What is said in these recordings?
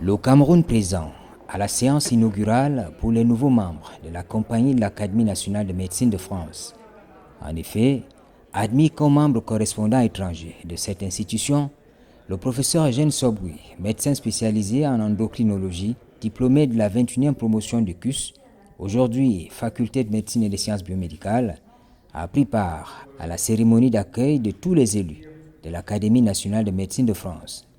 Le Cameroun présent à la séance inaugurale pour les nouveaux membres de la Compagnie de l'Académie nationale de médecine de France. En effet, admis comme membre correspondant étranger de cette institution, le professeur Eugène Sobwi, médecin spécialisé en endocrinologie, diplômé de la 21e promotion du CUS, aujourd'hui faculté de médecine et des sciences biomédicales, a pris part à la cérémonie d'accueil de tous les élus de l'Académie nationale de médecine de France,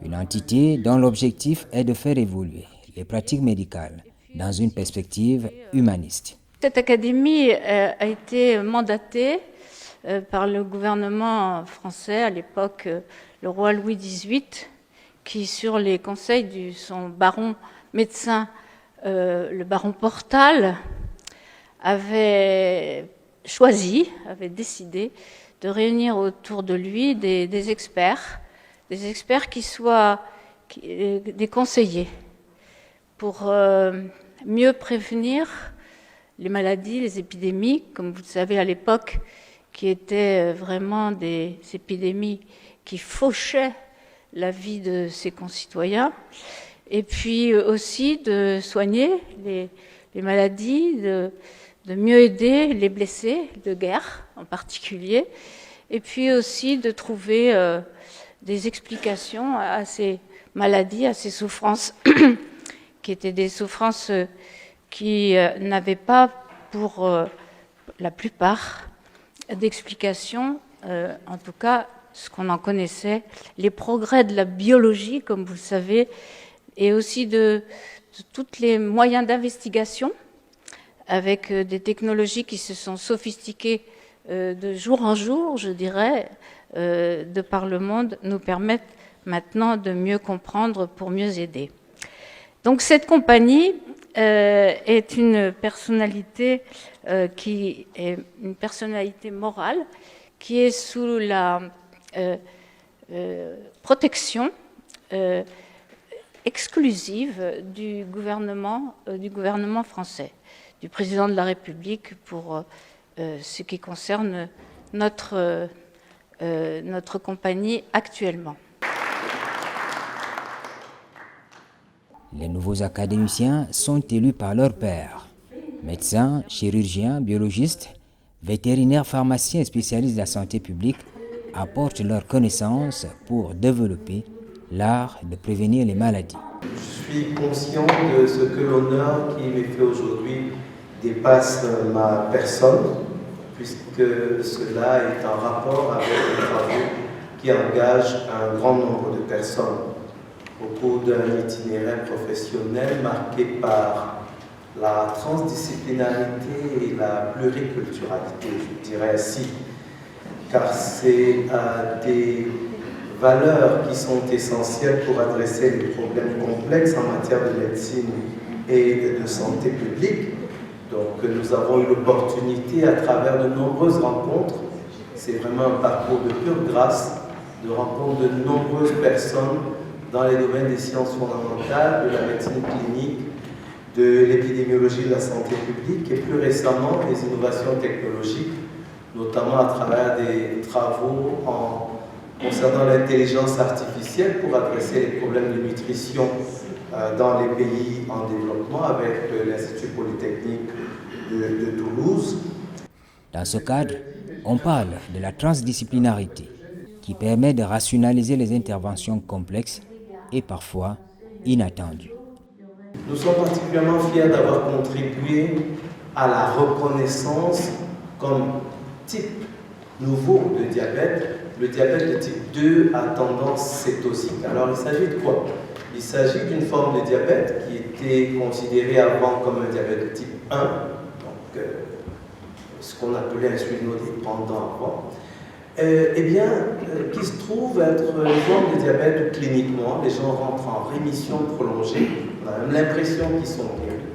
une entité dont l'objectif est de faire évoluer les pratiques médicales dans une perspective humaniste. Cette académie a été mandatée par le gouvernement français, à l'époque le roi Louis XVIII, qui sur les conseils de son baron médecin, le baron Portal, avait décidé de réunir autour de lui des experts qui soient des conseillers pour mieux prévenir les maladies, les épidémies, comme vous le savez à l'époque, qui étaient vraiment des épidémies qui fauchaient la vie de ses concitoyens, et puis aussi de soigner les maladies, de mieux aider les blessés de guerre en particulier, et puis aussi de trouver des explications à ces maladies, à ces souffrances, qui étaient des souffrances qui n'avaient pas, pour la plupart, d'explications, en tout cas ce qu'on en connaissait, les progrès de la biologie, comme vous le savez, et aussi de tous les moyens d'investigation, avec des technologies qui se sont sophistiquées de jour en jour, je dirais, de par le monde, nous permettent maintenant de mieux comprendre pour mieux aider. Donc cette compagnie est une personnalité qui est une personnalité morale qui est sous la protection exclusive du gouvernement français, du président de la République pour ce qui concerne notre compagnie actuellement. Les nouveaux académiciens sont élus par leurs pairs. Médecins, chirurgiens, biologistes, vétérinaires, pharmaciens et spécialistes de la santé publique apportent leurs connaissances pour développer l'art de prévenir les maladies. Je suis conscient de ce que l'honneur qui m'est fait aujourd'hui dépasse ma personne, puisque cela est en rapport avec les travaux qui engagent un grand nombre de personnes au cours d'un itinéraire professionnel marqué par la transdisciplinarité et la pluriculturalité, je dirais ainsi, car c'est des valeurs qui sont essentielles pour adresser les problèmes complexes en matière de médecine et de santé publique. Donc nous avons eu l'opportunité à travers de nombreuses rencontres, c'est vraiment un parcours de pure grâce, de rencontre de nombreuses personnes dans les domaines des sciences fondamentales, de la médecine clinique, de l'épidémiologie de la santé publique et plus récemment des innovations technologiques, notamment à travers des travaux concernant l'intelligence artificielle pour adresser les problèmes de nutrition dans les pays en développement avec l'Institut Polytechnique de Toulouse. Dans ce cadre, on parle de la transdisciplinarité qui permet de rationaliser les interventions complexes et parfois inattendues. Nous sommes particulièrement fiers d'avoir contribué à la reconnaissance comme type nouveau de diabète. Le diabète de type 2 à tendance cétosique. Alors il s'agit de quoi? Il s'agit d'une forme de diabète qui était considérée avant comme un diabète de type 1, donc ce qu'on appelait insulinodépendant avant, qui se trouve être une forme de diabète où cliniquement les gens rentrent en rémission prolongée, on a même l'impression qu'ils sont guéris,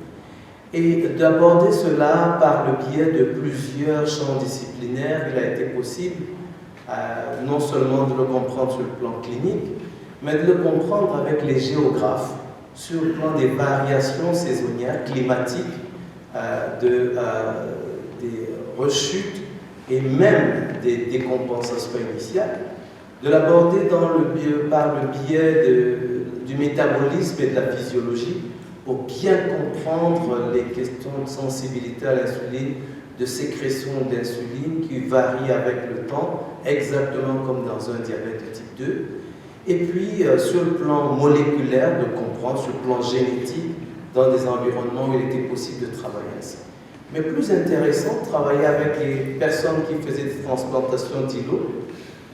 et d'aborder cela par le biais de plusieurs champs disciplinaires. Il a été possible non seulement de le comprendre sur le plan clinique, mais de le comprendre avec les géographes, sur le plan des variations saisonnières, climatiques, des rechutes et même des décompensations initiales, de l'aborder par le biais du métabolisme et de la physiologie pour bien comprendre les questions de sensibilité à l'insuline, de sécrétion d'insuline qui varie avec le temps, exactement comme dans un diabète de type 2. Et puis, sur le plan moléculaire, de comprendre, sur le plan génétique, dans des environnements où il était possible de travailler ainsi. Mais plus intéressant, travailler avec les personnes qui faisaient des transplantations d'îlots,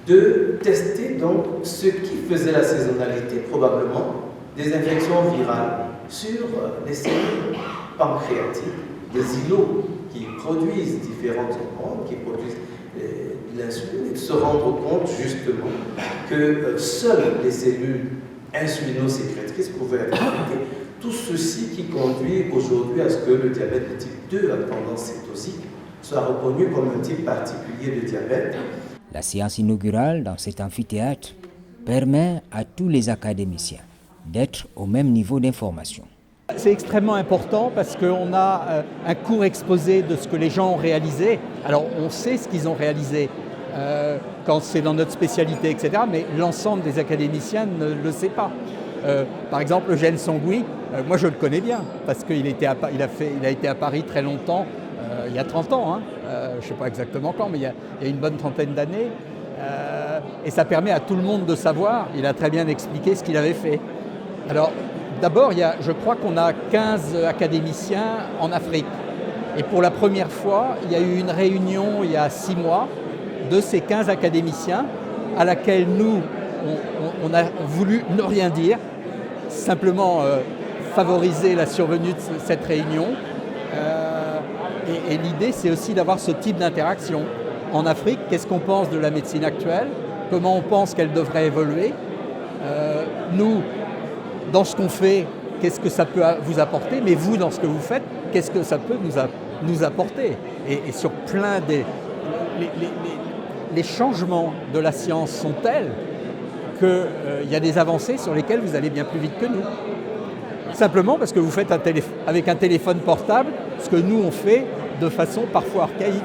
de tester donc ce qui faisait la saisonnalité, probablement, des infections virales sur les cellules pancréatiques, des îlots qui produisent différentes hormones, qui produisent de l'insuline, et de se rendre compte justement que seules les cellules insulinosécrétrices pouvaient être affectées. Tout ceci qui conduit aujourd'hui à ce que le diabète de type 2 à tendance cétosique soit reconnu comme un type particulier de diabète. La séance inaugurale dans cet amphithéâtre permet à tous les académiciens d'être au même niveau d'information. C'est extrêmement important parce qu'on a un court exposé de ce que les gens ont réalisé. Alors on sait ce qu'ils ont réalisé quand c'est dans notre spécialité, etc. Mais l'ensemble des académiciens ne le sait pas. Par exemple, Eugène Songui, moi je le connais bien parce qu'il a été à Paris très longtemps, il y a 30 ans, je ne sais pas exactement quand, mais il y a une bonne trentaine d'années. Et ça permet à tout le monde de savoir, il a très bien expliqué ce qu'il avait fait. Alors d'abord, je crois qu'on a 15 académiciens en Afrique. Et pour la première fois, il y a eu une réunion il y a 6 mois de ces 15 académiciens à laquelle nous, on a voulu ne rien dire, simplement favoriser la survenue de cette réunion. Et l'idée, c'est aussi d'avoir ce type d'interaction. En Afrique, qu'est-ce qu'on pense de la médecine actuelle? Comment on pense qu'elle devrait évoluer? Nous, dans ce qu'on fait, qu'est-ce que ça peut vous apporter? Mais vous, dans ce que vous faites, qu'est-ce que ça peut nous apporter? Et sur plein les changements de la science sont tels qu'il y a des avancées sur lesquelles vous allez bien plus vite que nous. Simplement parce que vous faites avec un téléphone portable ce que nous on fait de façon parfois archaïque.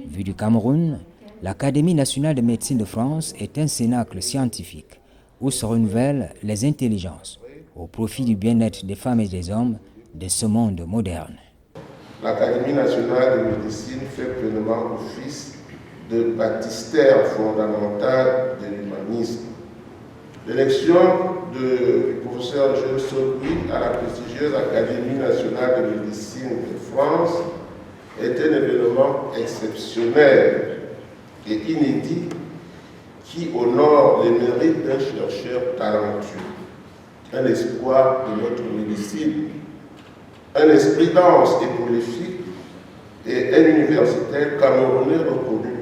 Vu du Cameroun, l'Académie nationale de médecine de France est un cénacle scientifique où se renouvellent les intelligences au profit du bien-être des femmes et des hommes de ce monde moderne. L'Académie nationale de médecine fait pleinement office de baptistère fondamental de l'humanisme. L'élection du professeur Eugène Songui à la prestigieuse Académie nationale de médecine de France est un événement exceptionnel et inédit qui honore les mérites d'un chercheur talentueux, un espoir de notre médecine, un esprit dense et prolifique et un universitaire camerounais reconnu,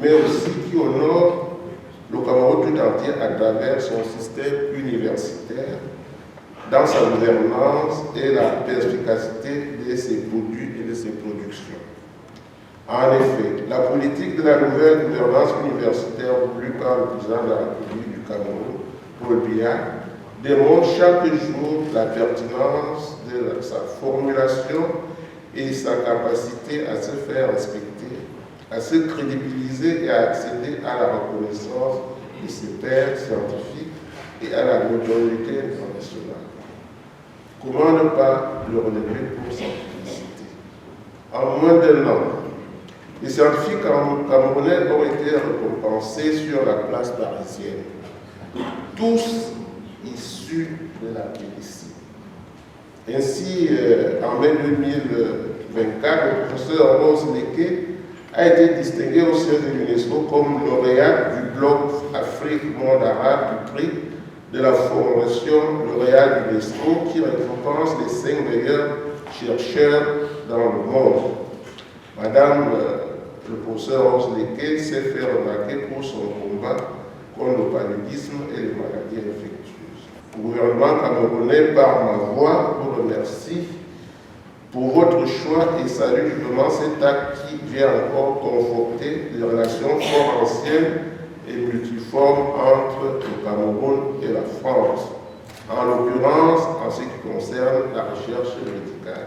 mais aussi qui honore le Cameroun tout entier à travers son système universitaire, dans sa gouvernance et la perspicacité de ses produits et de ses productions. En effet, la politique de la nouvelle gouvernance universitaire voulue par le président de la République du Cameroun, Paul Biya, démontre chaque jour la pertinence de sa formulation et sa capacité à se faire respecter, à se crédibiliser et à accéder à la reconnaissance de ses pairs scientifiques et à la notoriété internationale. Comment ne pas le relever pour sa publicité? En moins d'un an, les scientifiques camerounais ont été récompensés sur la place parisienne, tous issus de la médecine. Ainsi, en mai 2024, le professeur Rose Leke a été distingué au sein de l'UNESCO comme lauréat du bloc Afrique-Monde arabe du prix de la formation lauréat de l'UNESCO qui récompense les 5 meilleurs chercheurs dans le monde. Madame le professeur Rose Leke s'est fait remarquer pour son combat contre le paludisme et les maladies infectieuses. Le gouvernement camerounais, par ma voix, vous remercie pour votre choix et salue vivement cet acte qui vient encore conforter les relations fort anciennes et multiformes entre le Cameroun et la France, en l'occurrence en ce qui concerne la recherche médicale.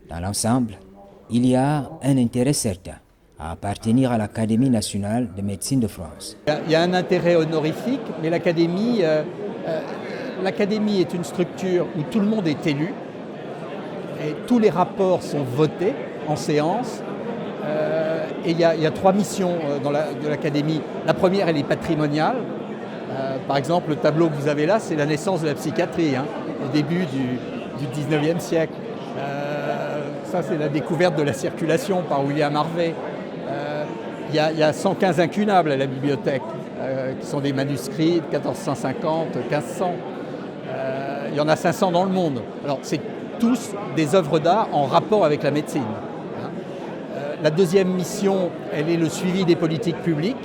Dans l'ensemble, il y a un intérêt certain à appartenir à l'Académie nationale de médecine de France. Il y a un intérêt honorifique, mais l'Académie est une structure où tout le monde est élu et tous les rapports sont votés en séance. Et il y a 3 missions de l'Académie. La première, elle est patrimoniale. Par exemple, le tableau que vous avez là, c'est la naissance de la psychiatrie, au début du 19e siècle. Ça, c'est la découverte de la circulation par William Harvey. Il y a 115 incunables à la bibliothèque, qui sont des manuscrits de 1450, 1500. Il y en a 500 dans le monde. Alors, c'est tous des œuvres d'art en rapport avec la médecine. La deuxième mission, elle est le suivi des politiques publiques.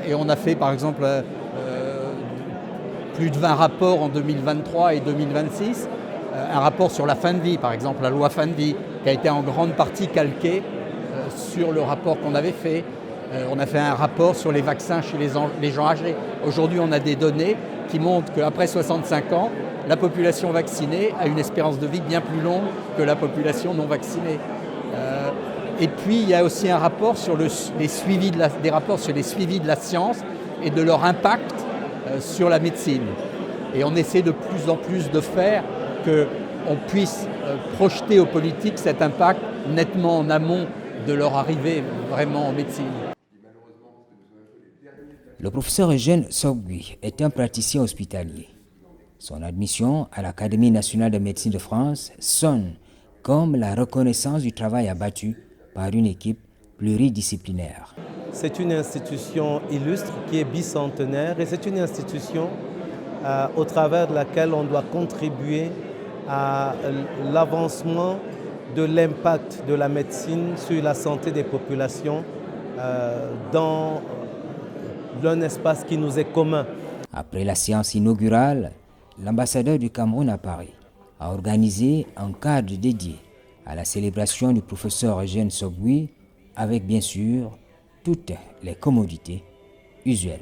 Et on a fait, par exemple, plus de 20 rapports en 2023 et 2026. Un rapport sur la fin de vie, par exemple, la loi fin de vie, qui a été en grande partie calquée sur le rapport qu'on avait fait. On a fait un rapport sur les vaccins chez les gens âgés. Aujourd'hui, on a des données qui montrent qu'après 65 ans, la population vaccinée a une espérance de vie bien plus longue que la population non vaccinée. Et puis, il y a aussi un rapport sur des suivis de la science et de leur impact sur la médecine. Et on essaie de plus en plus de faire qu'on puisse projeter aux politiques cet impact nettement en amont de leur arrivée vraiment en médecine. Le professeur Eugène Sobgui est un praticien hospitalier. Son admission à l'Académie nationale de médecine de France sonne comme la reconnaissance du travail abattu par une équipe pluridisciplinaire. C'est une institution illustre qui est bicentenaire et c'est une institution au travers de laquelle on doit contribuer à l'avancement de l'impact de la médecine sur la santé des populations dans un espace qui nous est commun. Après la séance inaugurale, l'ambassadeur du Cameroun à Paris a organisé un cadre dédié à la célébration du professeur Eugène Sobgui avec bien sûr toutes les commodités usuelles.